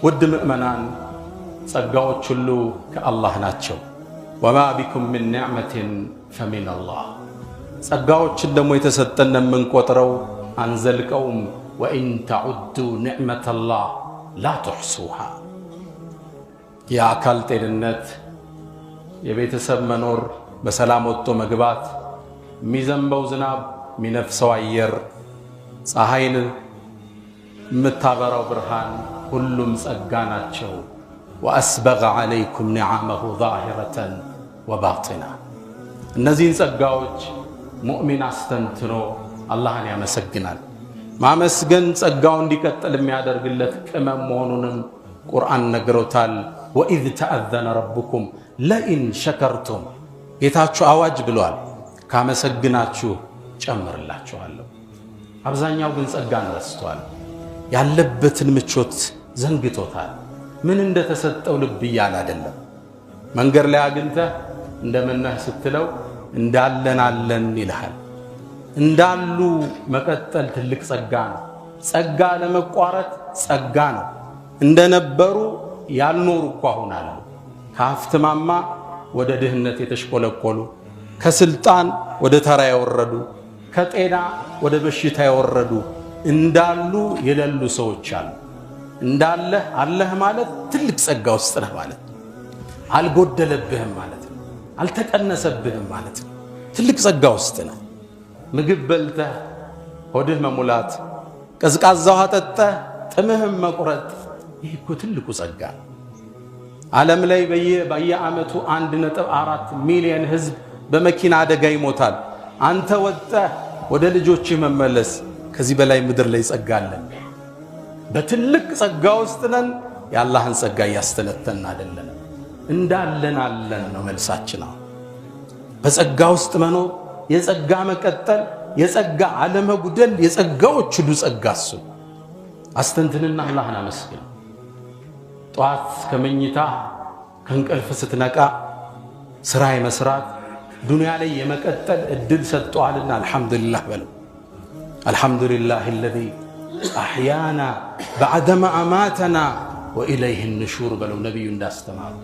ውድ ምእመናን ጸጋዎች ሁሉ ከአላህ ናቸው። ወማ ቢኩም ምን ኒዕመትን ፈሚን አላህ። ጸጋዎችን ደግሞ የተሰጠን የምንቆጥረው አንዘልቀውም። ወኢን ተዑዱ ኒዕመተላህ ላ ትሕሱሃ። የአካል ጤንነት፣ የቤተሰብ መኖር፣ በሰላም ወጥቶ መግባት፣ የሚዘንበው ዝናብ፣ የሚነፍሰው አየር፣ ፀሐይን የምታበራው ብርሃን ሁሉም ጸጋ ናቸው። ወአስበገ ዐለይኩም ኒዓመሁ ዛሂረተን ወባጢና። እነዚህን ጸጋዎች ሙእሚን አስተንትኖ አላህን ያመሰግናል። ማመስገን ጸጋው እንዲቀጥል የሚያደርግለት ቅመም መሆኑንም ቁርአን ነግሮታል። ወኢዝ ተአዘነ ረብኩም ለኢን ሸከርቱም፣ ጌታችሁ አዋጅ ብሏል፣ ካመሰግናችሁ ጨምርላችኋለሁ። አብዛኛው ግን ጸጋን ረስቷል። ያለበትን ምቾት ዘንግቶታል። ምን እንደተሰጠው ልብ እያለ አይደለም። መንገድ ላይ አግኝተህ እንደምነህ ስትለው እንዳለን አለን ይልሃል። እንዳሉ መቀጠል ትልቅ ጸጋ ነው። ጸጋ ለመቋረጥ ጸጋ ነው። እንደነበሩ ያልኖሩ እኮ አሁን አሉ። ከሀብት ማማ ወደ ድህነት የተሽቆለቆሉ፣ ከስልጣን ወደ ተራ የወረዱ፣ ከጤና ወደ በሽታ የወረዱ እንዳሉ የሌሉ ሰዎች አሉ። እንዳለህ አለህ ማለት ትልቅ ጸጋ ውስጥ ነህ ማለት ነው። አልጎደለብህም ማለት ነው። አልተቀነሰብህም ማለት ነው። ትልቅ ጸጋ ውስጥ ነህ። ምግብ በልተህ ሆድህ መሙላት፣ ቀዝቃዛ ውሃ ጠጥተህ ጥምህም መቁረጥ፣ ይህ እኮ ትልቁ ጸጋ ነው። ዓለም ላይ በየዓመቱ 1.4 ሚሊዮን ህዝብ በመኪና አደጋ ይሞታል። አንተ ወጥተህ ወደ ልጆችህ መመለስ፣ ከዚህ በላይ ምድር ላይ ጸጋ አለን? በትልቅ ጸጋ ውስጥ ነን። የአላህን ጸጋ እያስተነተን አይደለም። እንዳለን አለን ነው መልሳችን። በጸጋ ውስጥ መኖር፣ የጸጋ መቀጠል፣ የጸጋ አለመጉደል፣ የጸጋዎች ሁሉ ጸጋ እሱ። አስተንትንና አላህን አመስግን። ጠዋት ከመኝታ ከእንቅልፍ ስትነቃ ስራ የመስራት ዱንያ ላይ የመቀጠል እድል ሰጥቷልና አልሐምዱሊላህ በለው። አልሐምዱሊላህ አለዚ አሕያና በዐደማ አማተና ወኢለይህ ንሹር በለው ነቢዩ እንዳስተማሩ።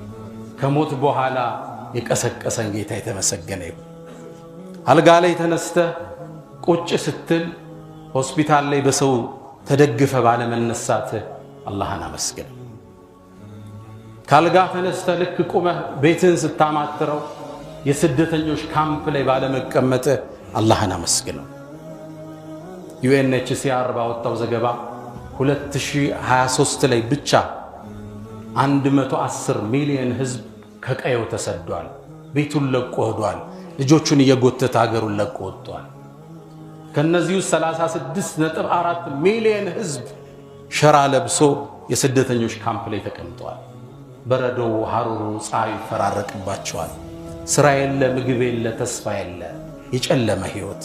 ከሞት በኋላ የቀሰቀሰን ጌታ የተመሰገነ ይሁን። አልጋ ላይ ተነስተህ ቁጭ ስትል ሆስፒታል ላይ በሰው ተደግፈ ባለመነሳትህ አላህን አመስግን። ካልጋ ተነስተህ ልክ ቁመህ ቤትህን ስታማትረው የስደተኞች ካምፕ ላይ ባለመቀመጥህ አላህን አመስግነው። ዩኤንኤችሲአር ባወጣው ዘገባ 2023 ላይ ብቻ 110 ሚሊዮን ህዝብ ከቀየው ተሰዷል። ቤቱን ለቆ ሄዷል። ልጆቹን እየጎተተ ሀገሩን ለቆ ወጥቷል። ከነዚህ ውስጥ 36.4 ሚሊዮን ህዝብ ሸራ ለብሶ የስደተኞች ካምፕ ላይ ተቀምጧል። በረዶው፣ ሐሩሩ፣ ፀሐዩ ይፈራረቅባቸዋል። ስራ የለ፣ ምግብ የለ፣ ተስፋ የለ፣ የጨለመ ህይወት።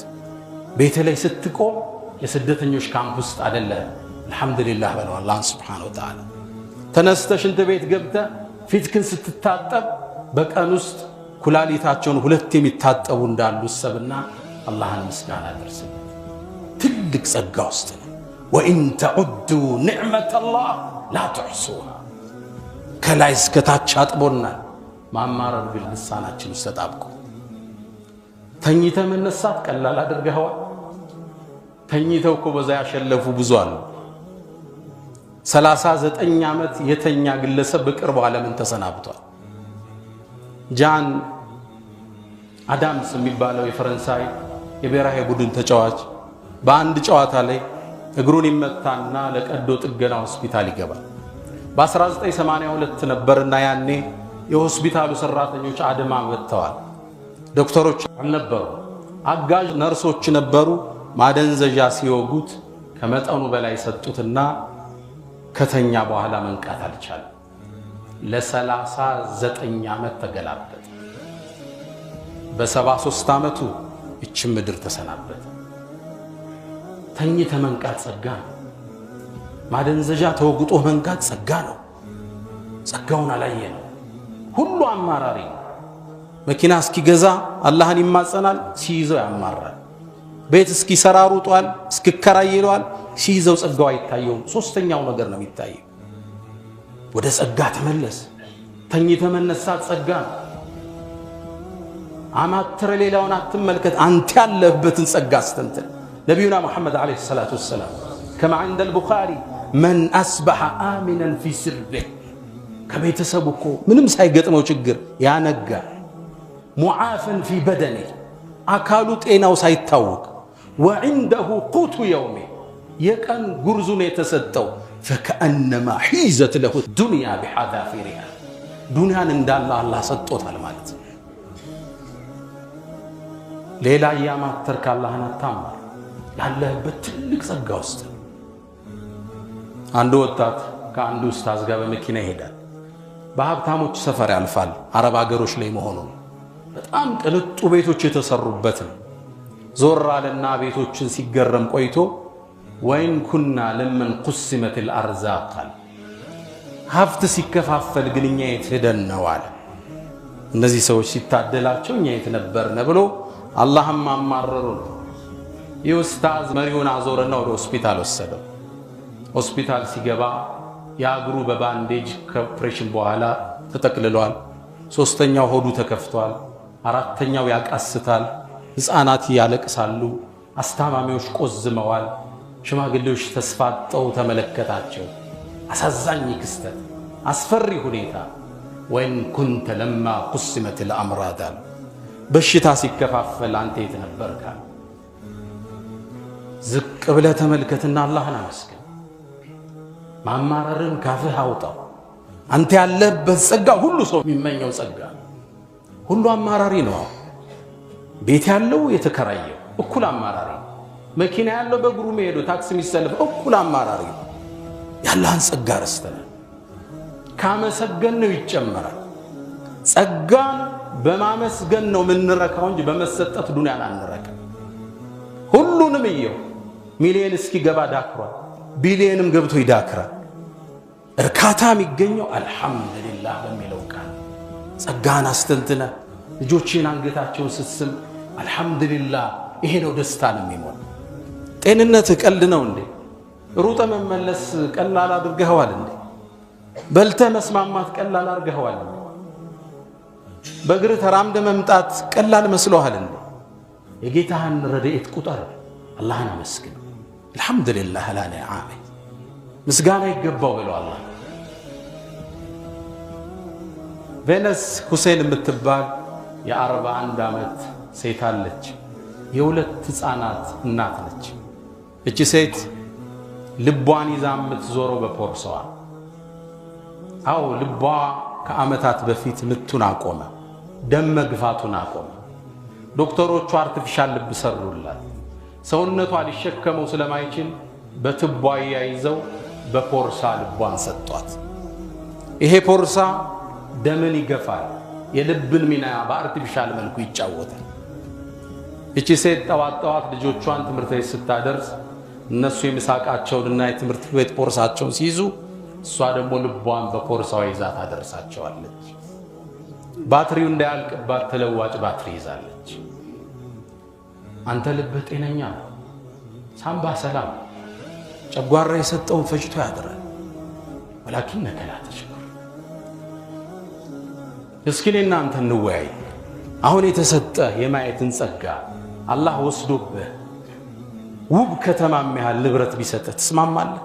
ቤት ላይ ስትቆም የስደተኞች ካምፕ ውስጥ አይደለም። አልሐምዱሊላህ በለው አላህን ሱብሓነሁ ወተዓላ። ተነስተህ ሽንት ቤት ገብተህ ፊትክን ስትታጠብ በቀን ውስጥ ኩላሊታቸውን 2 የሚታጠቡ እንዳሉ ሰብና አላህን ምስጋና አድርስ። ትልቅ ጸጋ ውስጥ ነው። ወኢን ተዑዱ ኒዕመተላህ ላ ትሕሱሃ። ከላይ እስከ ታች አጥቦናል። ማማረር ግን ልሳናችን ውስጥ ተጣብቆ ተኝተህ መነሳት ቀላል አድርገኸዋል። ተኝተው እኮ በዛ ያሸለፉ ብዙ አሉ። 39 ዓመት የተኛ ግለሰብ በቅርቡ ዓለምን ተሰናብቷል። ጃን አዳምስ የሚባለው የፈረንሳይ የብሔራዊ ቡድን ተጫዋች በአንድ ጨዋታ ላይ እግሩን ይመታና ለቀዶ ጥገና ሆስፒታል ይገባል። በ1982 ነበርና ያኔ የሆስፒታሉ ሰራተኞች አድማ ወጥተዋል። ዶክተሮች አልነበሩ፣ አጋዥ ነርሶች ነበሩ። ማደንዘዣ ሲወጉት ከመጠኑ በላይ ሰጡትና ከተኛ በኋላ መንቃት አልቻለም። ለ39 ዓመት ተገላበጠ። በ73 ዓመቱ እችም ምድር ተሰናበተ። ተኝተ መንቃት ጸጋ ነው። ማደንዘዣ ተወግጦ መንቃት ጸጋ ነው። ጸጋውን አላየ ነው። ሁሉ አማራሪ ነው። መኪና እስኪገዛ አላህን ይማጸናል፣ ሲይዘው ያማራል። ቤት እስኪሰራ ሩጧል፣ እስኪከራይ ይለዋል፣ ሲይዘው ጸጋው አይታየውም። ሶስተኛው ነገር ነው የሚታየው። ወደ ጸጋ ተመለስ። ተኝተ መነሳት ጸጋ ነው። አማትረ ሌላውን አትመልከት። አንተ ያለህበትን ጸጋ አስተንትን። ነቢዩና ሙሐመድ ዓለይሂ ሰላቱ ወሰላም ከማ ዐንደ አልቡኻሪ መን አስበሐ አሚነን ፊ ስርቢህ ከቤተሰቡ እኮ ምንም ሳይገጥመው ችግር ያነጋ ሙዓፈን ፊ በደኒህ አካሉ ጤናው ሳይታወቅ ወዕንደሁ ቁቱ የውሜ የቀን ጉርዙን የተሰጠው ፈከአነማ ሒዘት ለሁ ዱንያ ቢሐዛፊሪሃ ዱንያን እንዳለ አላህ ሰጥቶታል ማለት ነው። ሌላ እያማተርክ አላህን አታማር። ያለህበት ትልቅ ጸጋ ውስጥ አንድ ወጣት ከአንዱ ኡስታዝ ጋር በመኪና ይሄዳል። በሀብታሞች ሰፈር ያልፋል። አረብ ሀገሮች ላይ መሆኑ በጣም ቅንጡ ቤቶች የተሰሩበት ነው። ዞር አለና ቤቶችን ሲገረም ቆይቶ ወይን ኩና ለምን ቁስመት الارزاق ሀብት ሲከፋፈል ግን እኛ የት ሄደን ነው አለ። እነዚህ ሰዎች ሲታደላቸው እኛ የት ነበርን ብሎ አላህም አማረሩ ነው። የኡስታዝ መሪውን አዞረና ወደ ሆስፒታል ወሰደው። ሆስፒታል ሲገባ ያግሩ በባንዴጅ ከኦፕሬሽን በኋላ ተጠቅልሏል። ሶስተኛው ሆዱ ተከፍቷል። አራተኛው ያቃስታል። ሕፃናት ያለቅሳሉ። አስታማሚዎች ቆዝመዋል። ሽማግሌዎች ተስፋጠው ተመለከታቸው። አሳዛኝ ክስተት፣ አስፈሪ ሁኔታ። ወይን ኩንተ ለማ ቁስመት الامراض በሽታ ሲከፋፈል አንተ የት ነበርካ? ዝቅ ብለህ ተመልከትና አላህን አመስግን። ማማረርን ካፍህ አውጣው። አንተ ያለበት ጸጋ ሁሉ ሰው የሚመኘው ጸጋ። ሁሉ አማራሪ ነው። ቤት ያለው የተከራየው እኩል አማራሪ፣ መኪና ያለው በእግሩ መሄዱ ታክሲ የሚሰልፍ እኩል አማራሪ ነው። ያላህን ጸጋ ረስተናል። ካመሰገን ነው ይጨመራል። ጸጋን በማመስገን ነው የምንረካው እንጂ በመሰጠት ዱንያን አንረካ። ሁሉንም እየው ሚሊዮን እስኪገባ ዳክሯል። ቢሊዮንም ገብቶ ይዳክራል። እርካታ የሚገኘው አልሐምዱሊላህ በሚለው ቃል ጸጋን አስተንትነ ልጆችን አንገታቸውን ስትስም አልሐምዱሊላህ ይሄ ነው ደስታ ነው የሚሞላ። ጤንነት ቀልድ ነው እንዴ? ሩጠ መመለስ ቀላል አድርገዋል እንዴ? በልተ መስማማት ቀላል አድርገዋል እንዴ? በእግር ተራምደ መምጣት ቀላል መስሎሃል እንዴ? የጌታህን ረድኤት ቁጠር። አላህን አመስግን። አልሐምዱሊላህ አላ ኒዓሚ ምስጋና ይገባው ብሎ አላህ። ቬነስ ሁሴን የምትባል የ41 ዓመት ሴት አለች። የሁለት ሕፃናት እናት ነች። እቺ ሴት ልቧን ይዛ የምትዞረው በፖርሳዋ። አው ልቧ ከዓመታት በፊት ምቱን አቆመ፣ ደም መግፋቱን አቆመ። ዶክተሮቹ አርቲፊሻል ልብ ሰሩላት። ሰውነቷ ሊሸከመው ስለማይችል በትቧ ያይዘው በፖርሳ ልቧን ሰጧት። ይሄ ፖርሳ ደምን ይገፋል፣ የልብን ሚና በአርቲፊሻል መልኩ ይጫወታል። እቺ ሴት ጠዋት ልጆቿን ትምህርት ቤት ስታደርስ እነሱ የምሳቃቸውንና የትምህርት ቤት ፖርሳቸውን ሲይዙ እሷ ደግሞ ልቧን በፖርሳው ይዛ ታደርሳቸዋለች። ባትሪው እንዳያልቅባት ተለዋጭ ባትሪ ይዛለች። አንተ ልብህ ጤነኛ ነው፣ ሳምባ ሰላም፣ ጨጓራ የሰጠውን ፈጭቶ ያድራል። ወላኪን ነከላ ተሽኩር። እስኪ እኔና አንተ እንወያይ። አሁን የተሰጠ የማየትን ጸጋ አላህ ወስዶብህ ውብ ከተማ የሚያህል ንብረት ቢሰጥህ ትስማማለህ?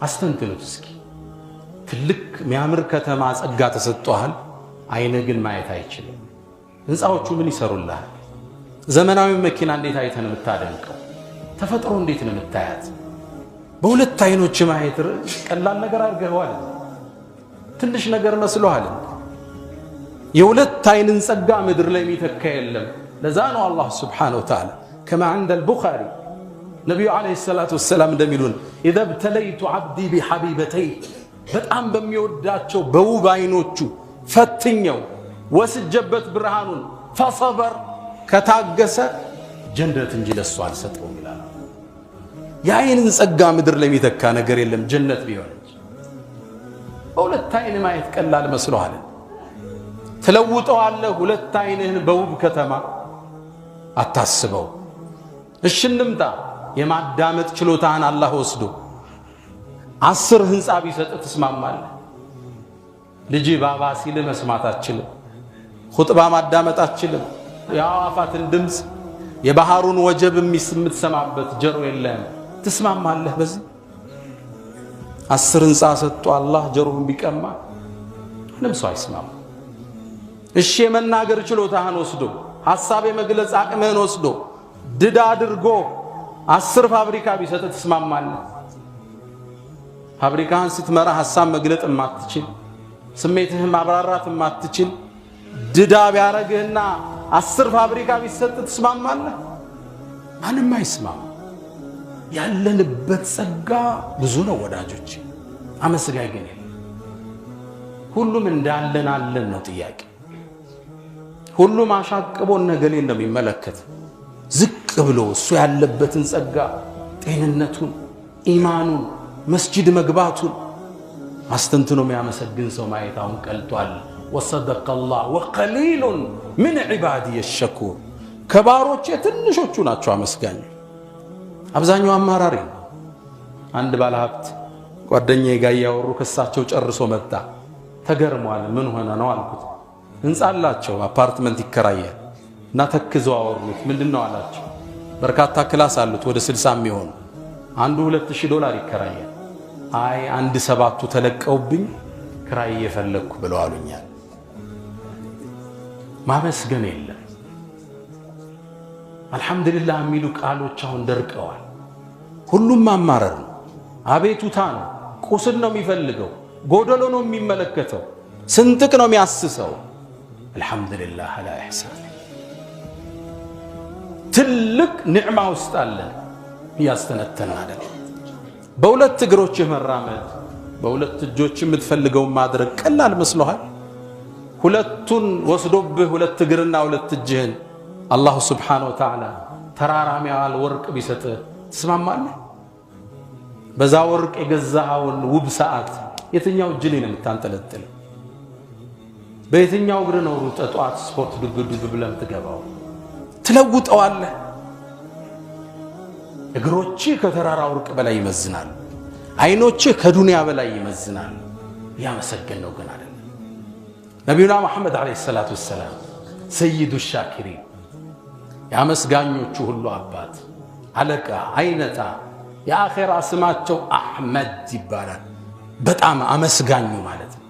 አስተንትኑት እስኪ። ትልቅ የሚያምር ከተማ ጸጋ ተሰጥቷል። አይንህ ግን ማየት አይችልም። ህንፃዎቹ ምን ይሰሩልሃል? ዘመናዊ መኪና እንዴት አይተን የምታደንቀው? ተፈጥሮ እንዴት ነው የምታያት? በሁለት አይኖች ማየት ቀላል ነገር አድርገዋል። ትንሽ ነገር መስሎሃል። የሁለት አይንን ጸጋ ምድር ላይ የሚተካ የለም። ለዛ ነው አላህ ሱብሓነሁ ወተዓላ ከማ ዐንደ አልቡኻሪ ነቢዩ ዓለይሂ ሰላቱ ወሰላም እንደሚሉን ኢዘ ብተለይቱ ዐብዲ ቢሐቢበተይህ በጣም በሚወዳቸው በውብ አይኖቹ ፈትኘው ወስጀበት ብርሃኑን ፈሰበር ከታገሰ ጀነት እንጂ ለሱ አልሰጠውም ይላል። የአይንን ጸጋ ምድር ላይ የሚተካ ነገር የለም ጀነት ቢሆን እንጂ። በሁለት አይን ማየት ቀላል መስሎሃል። ትለውጠዋለህ ሁለት አይንህን በውብ ከተማ አታስበው። እሺ እንምጣ። የማዳመጥ ችሎታህን አላህ ወስዶ 10 ህንጻ ቢሰጥ ትስማማለህ? ልጅ ባባ ሲል መስማት አትችልም። ኹጥባ ማዳመጥ አትችልም። የአዋፋትን ድምፅ የባህሩን ወጀብ የምትሰማበት ጀሮ የለም። ትስማማለህ? በዚህ 10 ህንጻ ሰጥቶ አላህ ጀሮውን ቢቀማ ምንም ሰው አይስማማ። እሺ የመናገር ችሎታህን ወስዶ ሐሳብ የመግለጽ አቅምህን ወስዶ ድዳ አድርጎ 10 ፋብሪካ ቢሰጥ ትስማማለህ? ፋብሪካህን ስትመራ ሐሳብ መግለጥ የማትችል ስሜትህን ማብራራት የማትችል ድዳ ቢያረግህና 10 ፋብሪካ ቢሰጥ ትስማማለህ? ማንም አይስማማ። ያለንበት ጸጋ ብዙ ነው ወዳጆች፣ አመስጋኝ ግን ሁሉም እንዳለን አለን ነው ጥያቄ። ሁሉም አሻቅቦ ነገሌን ነው የሚመለከት። ዝቅ ብሎ እሱ ያለበትን ጸጋ፣ ጤንነቱን፣ ኢማኑን፣ መስጂድ መግባቱን አስተንትኖ የሚያመሰግን ሰው ማየት አሁን ቀልጧል። ወሰደቀ አላህ ወቀሊሉን ምን ዒባዲየ ሸኩር። ከባሮቼ ትንሾቹ ናቸው አመስጋኝ፣ አብዛኛው አማራሪ ነው። አንድ ባለሀብት ጓደኛዬ ጋር እያወሩ ከሳቸው ጨርሶ መጣ። ተገርሟል። ምን ሆነ ነው አልኩት። ህንጻ አላቸው፣ አፓርትመንት ይከራያል እና ተክዘው አወሩት። ምንድነው አላቸው። በርካታ ክላስ አሉት ወደ 60 የሚሆኑ። አንዱ $2000 ይከራያል። አይ 1/7 ተለቀውብኝ ክራይ እየፈለግኩ ብለው አሉኛል። ማመስገን የለም። አልሐምዱሊላህ የሚሉ ቃሎች አሁን ደርቀዋል። ሁሉም ማማረር ነው፣ አቤቱታ ነው፣ ቁስል ነው የሚፈልገው፣ ጎደሎ ነው የሚመለከተው፣ ስንጥቅ ነው የሚያስሰው። አልሐምዱሊላህ አላ ኢሕሳን። ትልቅ ኒዕማ ውስጥ አለን እያስተነተን አይደል? በሁለት እግሮችህ መራመድ፣ በሁለት እጆች የምትፈልገውን ማድረግ ቀላል መስሎሃል? ሁለቱን ወስዶብህ ሁለት እግርና ሁለት እጅህን አላሁ ስብሓነሁ ወተዓላ ተራራም ያህል ወርቅ ቢሰጥህ ትስማማለህ? በዛ ወርቅ የገዛኸውን ውብ ሰዓት የትኛው እጅ ላይ ነው የምታንጠለጥል? በየትኛው እግር ነው ሩጠህ ጠዋት ስፖርት ዱብ ዱብ ብለህ የምትገባው? ትለውጠዋለህ። እግሮችህ ከተራራ ወርቅ በላይ ይመዝናሉ። አይኖችህ ከዱንያ በላይ ይመዝናሉ። ያመሰገን ነው ግን አይደለም። ነቢዩና መሐመድ ዓለይሂ ሰላቱ ወሰላም ሰይዱ ሻኪሪን፣ ያመስጋኞቹ ሁሉ አባት፣ አለቃ፣ አይነታ፣ የአኼራ ስማቸው አሕመድ ይባላል። በጣም አመስጋኙ ማለት ነው።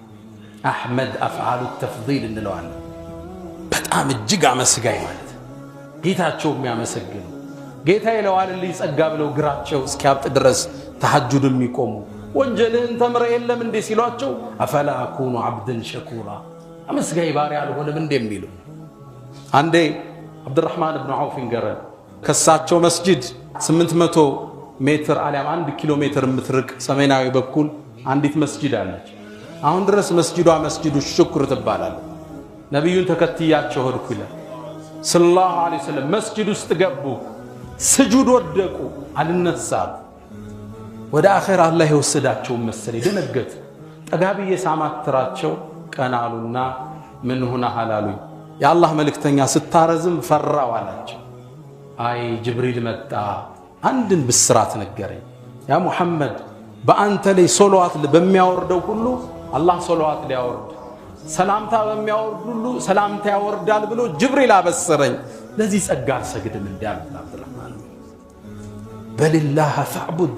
አሕመድ አፍዓሉ ተፍዲል እንለዋለን። በጣም እጅግ አመስጋኝ ማለት ነው። ጌታቸው የሚያመሰግኑ ጌታ ይለዋልልኝ ጸጋ ብለው እግራቸው እስኪያብጥ ድረስ ተሐጁድ የሚቆሙ ወንጀልህን ተምረ የለም እንዴ ሲሏቸው አፈላ አኩኑ ዓብድን ሸኩራ፣ አመስጋኝ ባሪያ አልሆንም እንዴ የሚሉ። አንዴ አብዱራህማን ብን ዐውፍ ይንገረን፣ ከሳቸው መስጂድ 800 ሜትር አሊያም 1 ኪሎ ሜትር የምትርቅ ሰሜናዊ በኩል አንዲት መስጂድ አለች። አሁን ድረስ መስጂዷ መስጂዱ ሽኩር ትባላለች። ነቢዩን ተከትያቸው ሄድኩ ይላል ሰለላሁ ዐለይሂ ወሰለም። መስጂድ ውስጥ ገቡ፣ ስጁድ ወደቁ፣ አልነሳም። ወደ አኼራ አላህ የወሰዳቸውን መሰለኝ ደነገጡ። ጠጋ ብዬ ሳማትራቸው ቀና አሉና ምን ሆነሃል አሉኝ። የአላህ መልእክተኛ ስታረዝም ፈራው አላቸው። አይ ጅብሪል መጣ፣ አንድን ብስራት ነገረኝ። ያ ሙሐመድ በአንተ ላይ ሶላዋት በሚያወርደው ሁሉ አላህ ሶላዋት ሊያወርድ፣ ሰላምታ በሚያወርድ ሁሉ ሰላምታ ያወርዳል ብሎ ጅብሪል አበሰረኝ። ለዚህ ጸጋ አልሰግድም እንዲያሉት አብዱራህማን በሊላህ ፈዕቡድ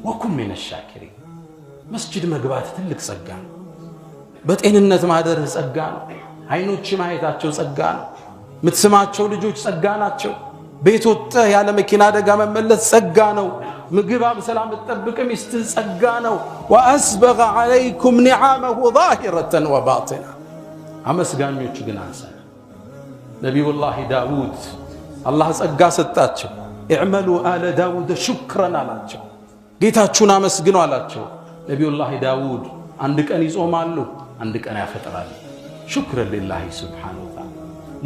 ወኩን ሚነ ሻኪሪን። መስጂድ መግባት ትልቅ ጸጋ ነው። በጤንነት ማደርህ ጸጋ ነው። አይኖች ማየታቸው ጸጋ ነው። የምትስማቸው ልጆች ጸጋ ናቸው። ቤት ወጥተህ ያለ መኪና አደጋ መመለስ ጸጋ ነው። ምግብ በሰላም ትጠብቅ ሚስትህ ጸጋ ነው። ወአስበገ ዐለይኩም ኒዓመሁ ዛሂረተን ወባጢና። አመስጋኞቹ ግን አንሳ። ነቢዩላህ ዳውድ አላህ ጸጋ ሰጣቸው። እዕመሉ አለ ዳውድ ሹክረን አላቸው። ጌታችሁን አመስግኑ አላቸው። ነቢዩላህ ዳውድ አንድ ቀን ይጾማሉ፣ አንድ ቀን ያፈጥራሉ። ሹክረን ሊላሂ ሱብሓነሁ ወተዓላ።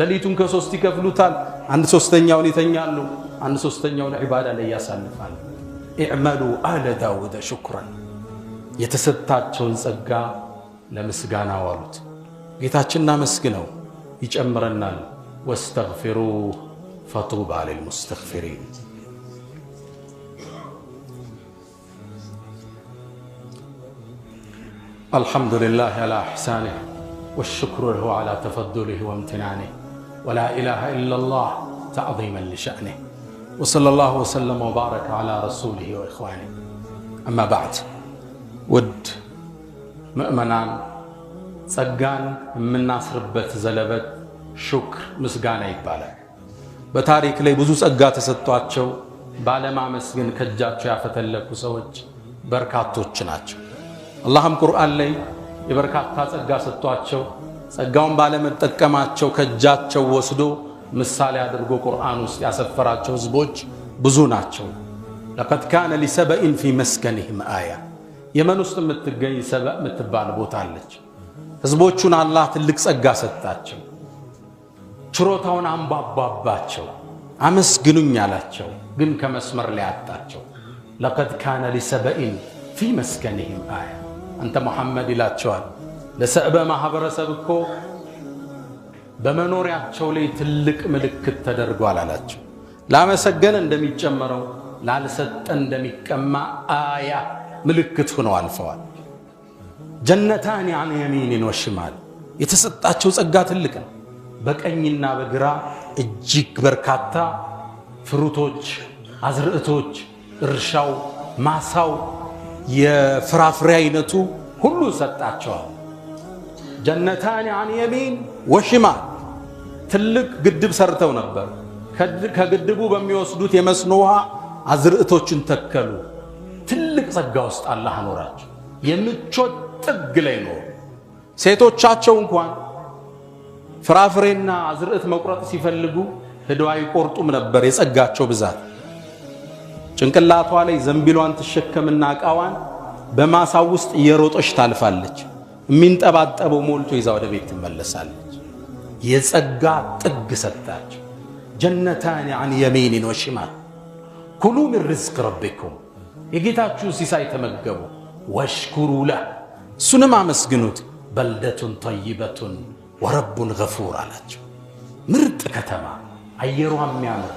ሌሊቱን ከ3 ይከፍሉታል። 1/3ኛውን ይተኛሉ፣ 1/3ኛውን ዒባዳ ላይ ያሳልፋሉ። እዕመሉ አለ ዳውድ ሹክረን። የተሰጣቸውን ጸጋ ለምስጋና ዋሉት። ጌታችንን አመስግነው ይጨምረናል። ወስተግፊሩህ ፈጡባ ሊልሙስተግፊሪን። الحمد لله على إحسانه والشكر له على تفضله وامتنانه ولا إله إلا الله تعظيما لشأنه وصلى الله وسلم وبارك على رسوله وإخوانه أما بعد ود مؤمنان ጸጋን የምናስርበት ዘለበት ሹክር ምስጋና ይባላል። በታሪክ ላይ ብዙ ጸጋ ተሰጥቷቸው ባለማመስገን ከጃቸው ያፈተለኩ ሰዎች በርካቶች ናቸው። አላህም ቁርአን ላይ የበርካታ ጸጋ ሰጥቷቸው ጸጋውን ባለመጠቀማቸው ከጃቸው ወስዶ ምሳሌ አድርጎ ቁርአን ውስጥ ያሰፈራቸው ህዝቦች ብዙ ናቸው። لقد كان لسبأ في مسكنهم آية የመን ውስጥ የምትገኝ ሰበእ የምትባል ቦታ አለች። ህዝቦቹን አላህ ትልቅ ጸጋ ሰጣቸው። ችሮታውን አንባባባቸው፣ አመስግኑኝ አላቸው። ግን ከመስመር ላይ አጣቸው። لقد كان لسبأ في مسكنهم آية አንተ ሙሐመድ ይላቸዋል ለሰዕበ ማህበረሰብ እኮ በመኖሪያቸው ላይ ትልቅ ምልክት ተደርጓል አላቸው። ላመሰገን እንደሚጨመረው ላልሰጠ እንደሚቀማ አያ ምልክት ሆነው አልፈዋል። ጀነታን عن يمين وشمال የተሰጣቸው ጸጋ ትልቅ ነው። በቀኝና በግራ እጅግ በርካታ ፍሩቶች፣ አዝርዕቶች፣ እርሻው፣ ማሳው፣ የፍራፍሬ አይነቱ ሁሉ ሰጣቸዋል። ጀነታን عن يمين وشمال ትልቅ ግድብ ሰርተው ነበር። ከግድቡ በሚወስዱት የመስኖ ውሃ አዝርዕቶችን ተከሉ። ትልቅ ጸጋ ውስጥ አላህ አኖራቸው። የምቾት ጥግ ላይ ነው። ሴቶቻቸው እንኳን ፍራፍሬና አዝርዕት መቁረጥ ሲፈልጉ ሄደው አይቆርጡም ነበር። የጸጋቸው ብዛት ጭንቅላቷ ላይ ዘንቢሏን ትሸከምና ዕቃዋን በማሳው ውስጥ እየሮጠች ታልፋለች። የሚንጠባጠበው ሞልቶ ይዛ ወደ ቤት ትመለሳለች። የጸጋ ጥግ ሰጣቸው። ጀነታን عن يمين وشمال كلوا من رزق ربكم የጌታችሁን ሲሳይ ተመገቡ። ወሽኩሩ ለህ እሱንም አመስግኑት። በልደቱን ጠይበቱን ወረቡን ገፉር አላቸው። ምርጥ ከተማ፣ አየሯ የሚያምር፣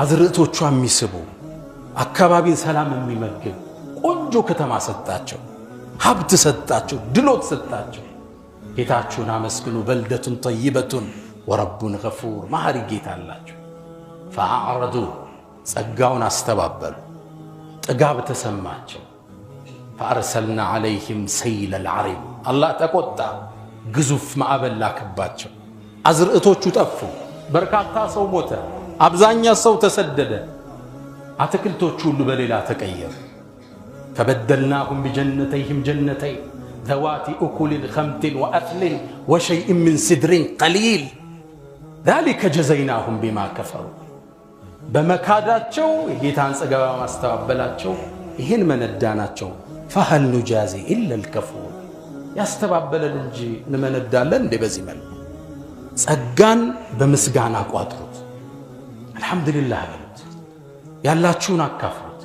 አዝርዕቶቿ የሚስቡ፣ አካባቢን ሰላም የሚመግብ ቆንጆ ከተማ ሰጣቸው። ሀብት ሰጣቸው፣ ድሎት ሰጣቸው። ጌታችሁን አመስግኑ። በልደቱን ጠይበቱን ወረቡን ገፉር መሐሪ ጌታ አላቸው። ፈአዕረዱ ጸጋውን አስተባበሉ። ጥጋብ ተሰማቸው። ፈአርሰልና ዓለይህም ሰይለ ልዓሪም አላህ ተቆጣ። ግዙፍ ማዕበል ላከባቸው። አዝርዕቶቹ ጠፉ። በርካታ ሰው ሞተ። አብዛኛ ሰው ተሰደደ። አትክልቶቹ ሁሉ በሌላ ተቀየሩ። ፈበደልናሁም ቢጀነተይህም ጀነተይን ዘዋቲ እኩልን ኸምትን ወአትልን ወሸይእን ምን ሲድሪን ቀሊል ዛሊከ ጀዘይናሁም ቢማ ከፈሩ በመካዳቸው የጌታን ጸጋ ማስተባበላቸው ይህን መነዳናቸው። ፈሀል ኑጃዚ ኢላ ልከፉር ያስተባበለን እንጂ እንመነዳለን እንዴ? በዚህ መልኩ ጸጋን በምስጋና ቋጥሩት። አልሐምዱሊላህ በሉት። ያላችሁን አካፍሉት።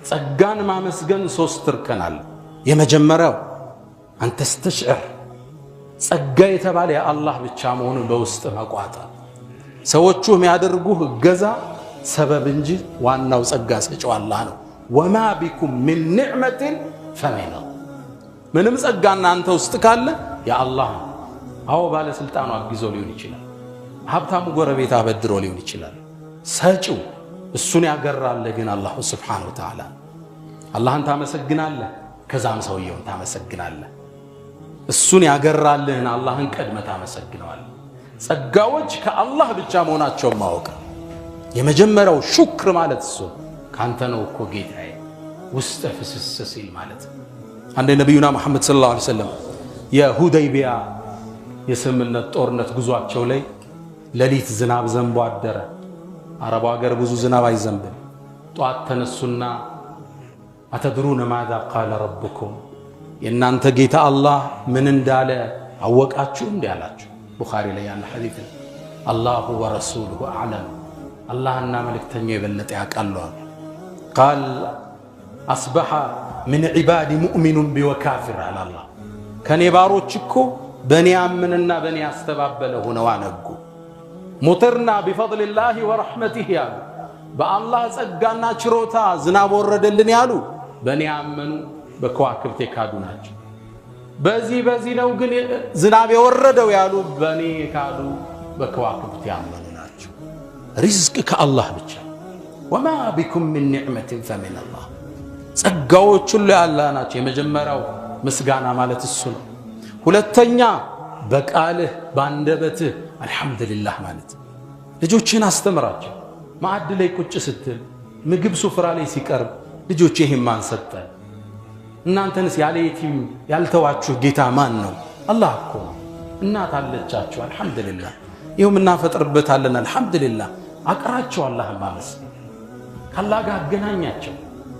ጸጋን ማመስገን 3 እርከን አለ። የመጀመሪያው አንተ ስተሽዕር ጸጋ የተባለ የአላህ ብቻ መሆኑን በውስጥ መቋጠር። ሰዎቹ የሚያደርጉህ እገዛ ሰበብ እንጂ ዋናው ጸጋ ሰጪው አላህ ነው። ወማ ቢኩም ምን ኒዕመትን ፈሚነላህ ምንም ጸጋና አንተ ውስጥ ካለ የአላህ ነው። አዎ ባለስልጣኑ አግዞ ሊሆን ይችላል። ሀብታሙ ጎረቤት አበድሮ ሊሆን ይችላል። ሰጪው እሱን ያገራለ ግን አላሁ ሱብሓነሁ ወተዓላ። አላህን ታመሰግናለህ፣ ከዛም ሰውየውን ታመሰግናለህ። እሱን ያገራልህን አላህን ቀድመ ታመሰግነዋለህ። ጸጋዎች ከአላህ ብቻ መሆናቸውን ማወቅ የመጀመሪያው ሹክር ማለት እሱ ካንተ ነው እኮ ጌታዬ ውስጥ ፍስስ ሲል ማለት። አንደ ነብዩና መሐመድ ሰለላሁ ዐለይሂ ወሰለም የሁደይቢያ የስምምነት ጦርነት ጉዟቸው ላይ ሌሊት ዝናብ ዘንቦ አደረ። አረቡ ሀገር ብዙ ዝናብ አይዘንብም። ጧት ተነሱና አተድሩነ ማዛ ቃለ ረብኩም የእናንተ ጌታ አላህ ምን እንዳለ አወቃችሁ እንዴ አላችሁ። ቡኻሪ ላይ ያለ ሐዲስ አላሁ ወረሱሉሁ አዕለም አላህና መልእክተኛው የበለጠ ያውቃሉ። ቃል አስበሐ ምን ዒባዲ ሙእሚኑን ቢወካፊር አለ አላህ ከኔ ባሮች እኮ በኔ አምንና በኔ ያስተባበለ ሆነው አነጉ። ሙጥርና ቢፈድሊላሂ ወረሕመቲሂ ያሉ በአላህ ጸጋና ችሮታ ዝናብ ወረደልን ያሉ በኔ አመኑ በከዋክብት የካዱ ናቸው። በዚህ ነው ግን ዝናብ የወረደው ያሉ በኔ የካዱ በከዋክብት ያመኑ ናቸው። ሪዝቅ ከአላህ ብቻ ወማ ቢኩም ሚን ኒዕመቲን ፈሚን አላህ ጸጋዎች ሁሉ ያላህ ናቸው። የመጀመሪያው ምስጋና ማለት እሱ ነው። ሁለተኛ በቃልህ ባንደበትህ አልሐምዱሊላህ ማለት ልጆችን አስተምራቸው። ማዕድ ላይ ቁጭ ስትል ምግብ ሱፍራ ላይ ሲቀርብ ልጆች ይሄን ማን ሰጠን? እናንተንስ ያለ የቲም ያልተዋችሁ ጌታ ማን ነው? አላህ እኮ ነው። እናት አለቻችሁ አልሐምዱሊላህ፣ ይሁን እናፈጥርበታለን አልሐምዱሊላህ። አቅራቸው አላህን ማመስገን፣ ከአላህ ጋር አገናኛቸው፣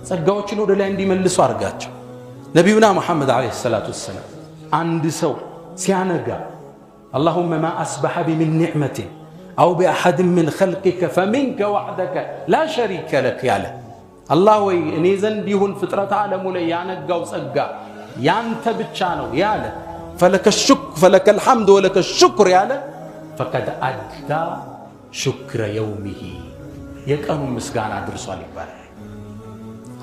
ጸጋዎችን ወደ ላይ እንዲመልሱ አድርጋቸው። ነቢዩና ሙሐመድ ዓለይሂ ሰላቱ ወሰላም አንድ ሰው ሲያነጋ አላሁመ ማ አስበሐ ቢሚን ኒዕመቲን አው ቢአሐድን ሚን ኸልቂከ ፈሚንከ ወሕደከ ላ ሸሪከ ለክ ያለ አላህ ወይ እኔ ዘንድ ይሁን ፍጥረት ዓለሙ ላይ ያነጋው ጸጋ ያንተ ብቻ ነው ያለ ፈለከ ልሐምድ ወለከ ሽኩር ያለ ፈቀድ አዳ ሽክረ የውሚሂ የቀኑን ምስጋና አድርሷል ይባላል።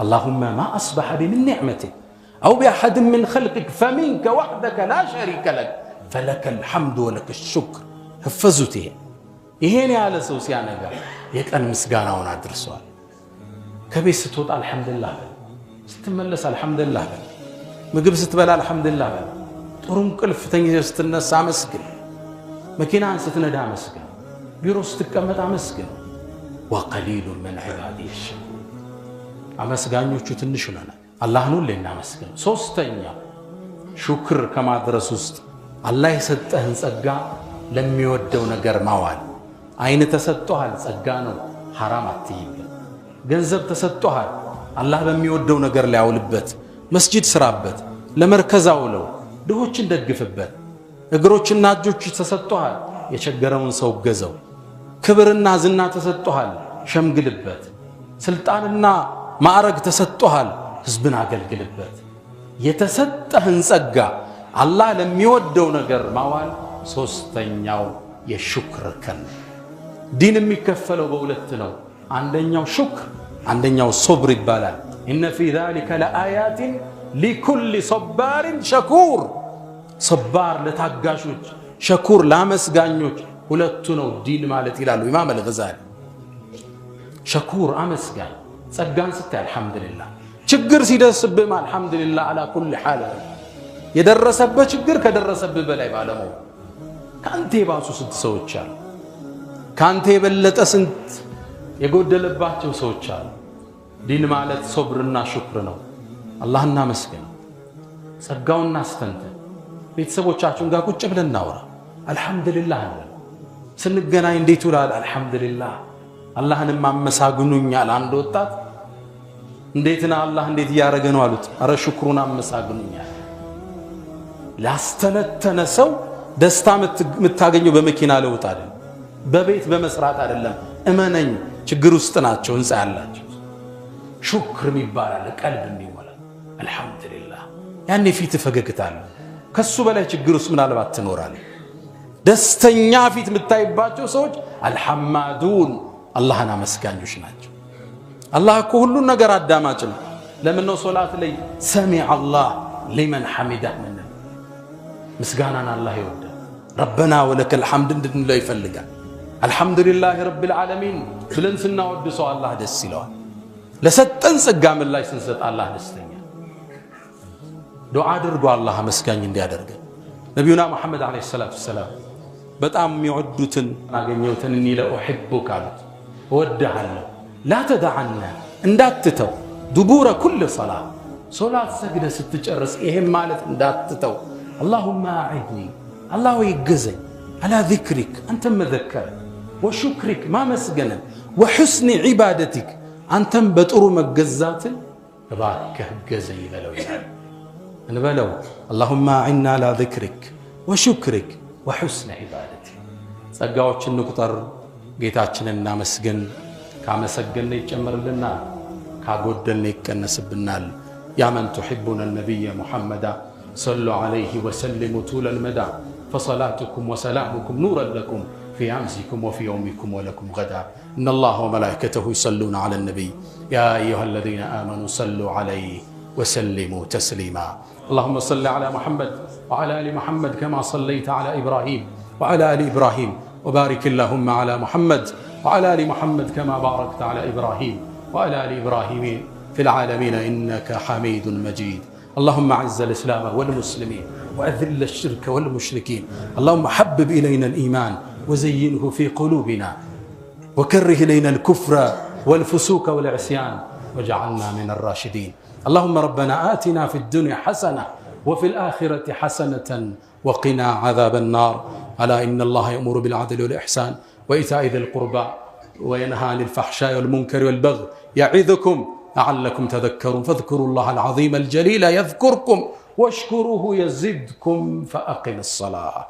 አላሁመ ማ አስበሐ ቢሚን ኒዕመቲን አው ቢአሐድን ሚን ኸልቂከ ፈሚንከ ወሕደከ ላ ሸሪከ ለክ ፈለከ ልሐምድ ወለከ ሽኩር። ህፈዙት። ይሄን ያለ ሰው ሲያነጋ የቀን ምስጋናውን አድርሷል። ከቤት ስትወጣ አልሐምዱሊላህ በል፣ ስትመለስ አልሐምዱሊላህ በል፣ ምግብ ስትበላ አልሐምዱሊላህ በል፣ ጥሩ እንቅልፍ ተኝተህ ስትነሳ አመስግን፣ መኪናን ስትነዳ አመስግን፣ ቢሮ ስትቀመጥ አመስግን። ወቀሊሉን ሚን ዒባዲየ አሽኩር አመስጋኞቹ ትንሽ ነን። አላህን ሁሌ እናመስግን። ሶስተኛ ሹክር ከማድረስ ውስጥ አላህ የሰጠህን ጸጋ ለሚወደው ነገር ማዋል። አይን ተሰጥቶሃል፣ ጸጋ ነው፣ ሐራም አትይበት። ገንዘብ ተሰጥቶሃል፣ አላህ በሚወደው ነገር ላይ አውልበት። መስጂድ ስራበት፣ ለመርከዝ አውለው፣ ድሆችን ደግፍበት። እግሮችና እጆች ተሰጥቶሃል፣ የቸገረውን ሰው ገዘው። ክብርና ዝና ተሰጥቶሃል፣ ሸምግልበት። ስልጣንና ማዕረግ ተሰጥቶሃል፣ ህዝብን አገልግልበት። የተሰጠህን ጸጋ አላህ ለሚወደው ነገር ማዋል ሶስተኛው የሹክር ከን። ዲን የሚከፈለው በሁለት ነው። አንደኛው ሹክር፣ አንደኛው ሶብር ይባላል። ኢነ ፊ ዛሊከ ለአያቲን ሊኩሊ ሶባሪን ሸኩር። ሶባር ለታጋሾች፣ ሸኩር ለአመስጋኞች። ሁለቱ ነው ዲን ማለት ይላሉ ኢማም አልገዛሊ። ሸኩር አመስጋኝ፣ ጸጋን ስታይ አልሐምዱሊላህ፣ ችግር ሲደርስብህም አልሐምዱሊላህ አላ ኩል ሓል። የደረሰበት ችግር ከደረሰብህ በላይ ባለመው ከአንተ የባሱ ስንት ሰዎች አሉ። ከአንተ የበለጠ ስንት የጎደለባቸው ሰዎች አሉ። ዲን ማለት ሶብርና ሹክር ነው። አላህ እናመስገን፣ ጸጋውን እናስተንተን። ቤተሰቦቻችን ጋር ቁጭ ብለን እናውራ፣ አልሐምዱሊላህ እንበል። ስንገናኝ እንዴት ውላል? አልሐምዱሊላህ። አላህንም አመሳግኑኛል። አንድ ወጣት እንዴትና አላህ እንዴት እያደረገ ነው አሉት። አረ ሽክሩን አመሳግኑኛል። ላስተነተነ ሰው ደስታ የምታገኘው በመኪና ለውጥ አይደለም፣ በቤት በመስራት አይደለም። እመነኝ፣ ችግር ውስጥ ናቸው ህንፃ ያላቸው። ሹክር ይባላል ቀልብ የሚሞላ አልሐምዱሊላህ። ያኔ ፊት ፈገግታል። ከሱ በላይ ችግር ውስጥ ምናልባት ትኖራለህ። ደስተኛ ፊት የምታይባቸው ሰዎች አልሐማዱን አላህን አመስጋኞች ናቸው። አላህ እኮ ሁሉን ነገር አዳማጭ ነው። ለምን ነው ሶላት ላይ ሰሚዐ አላህ ሊመን ሐሚዳህ ምን ምስጋናን አላህ ይወዳል። ረበና ወለከል ሐምድ እንድንለው ይፈልጋል። አልሐምዱሊላህ ረብል ዓለሚን ብለን ስናወድሰው አላህ ደስ ይለዋል። ለሰጠን ጸጋ ምላሽ ስንሰጥ አላህ ደስተኛ። ዱዓ አድርጎ አላህ አመስጋኝ እንዲያደርገን። ነቢዩና ሙሐመድ ዓለይሂ ሰላቱ ወሰላም በጣም የሚወዱትን አገኘሁትን እኒ ለኡሒቡከ አሉት፣ እወድሃለሁ። ላ ተደዐነ እንዳትተው፣ ዱቡረ ኩል ሰላት ሶላት ሰግደ ስትጨርስ ይሄም ማለት እንዳትተው። አላሁመ አዒድኒ አላህ ወይ እገዘኝ፣ አላ ዚክሪክ አንተም መዘከር፣ ወሹክሪክ ማመስገንን፣ ወሑስኒ ዒባደቲክ አንተም በጥሩ መገዛትን እባክህ እገዘኝ በለው ይላል። እንበለው አላሁመ አዒና አላ ዚክሪክ ወሹክሪክ ወሑስኒ ዒባደቲክ። ጸጋዎችን እንቁጠር፣ ጌታችንን እናመስግን። ካመሰገን ይጨመርልናል፣ ካጎደልን ይቀነስብናል። ያ መን ቱሒቡነ ነቢየ ሙሐመዳ ሰሉ ዐለይሂ ወሰሊሙ ጡለል መዳ ፈሰላቱኩም ወሰላሙኩም ኑረን ለኩም ፊ አምሲኩም ወፊ የውሚኩም ወለኩም ገዳ። ኢነላህ ወመላኢከተሁ ዩሰሉነ ዐለ ነቢይ ያ አዩሃ አለዚነ አመኑ ሰሉ ዐለይሂ وسلموا تسليما. اللهم صل على محمد وعلى آل محمد كما صليت على إبراهيم وعلى آل إبراهيم، وبارك اللهم على محمد وعلى آل محمد كما باركت على إبراهيم وعلى آل إبراهيم في العالمين إنك حميد مجيد. اللهم أعز الإسلام والمسلمين وأذل الشرك والمشركين. اللهم حبب إلينا الإيمان وزينه في قلوبنا، وكره إلينا الكفر والفسوق والعصيان، واجعلنا من الراشدين. اللهم ربنا آتنا في الدنيا حسنة وفي الآخرة حسنة وقنا عذاب النار. ألا إن الله يأمر بالعدل والإحسان وإيتاء ذي القربى وينهى عن الفحشاء والمنكر والبغي يعظكم لعلكم تذكرون. فاذكروا الله العظيم الجليل يذكركم واشكروه يزدكم فأقم الصلاة.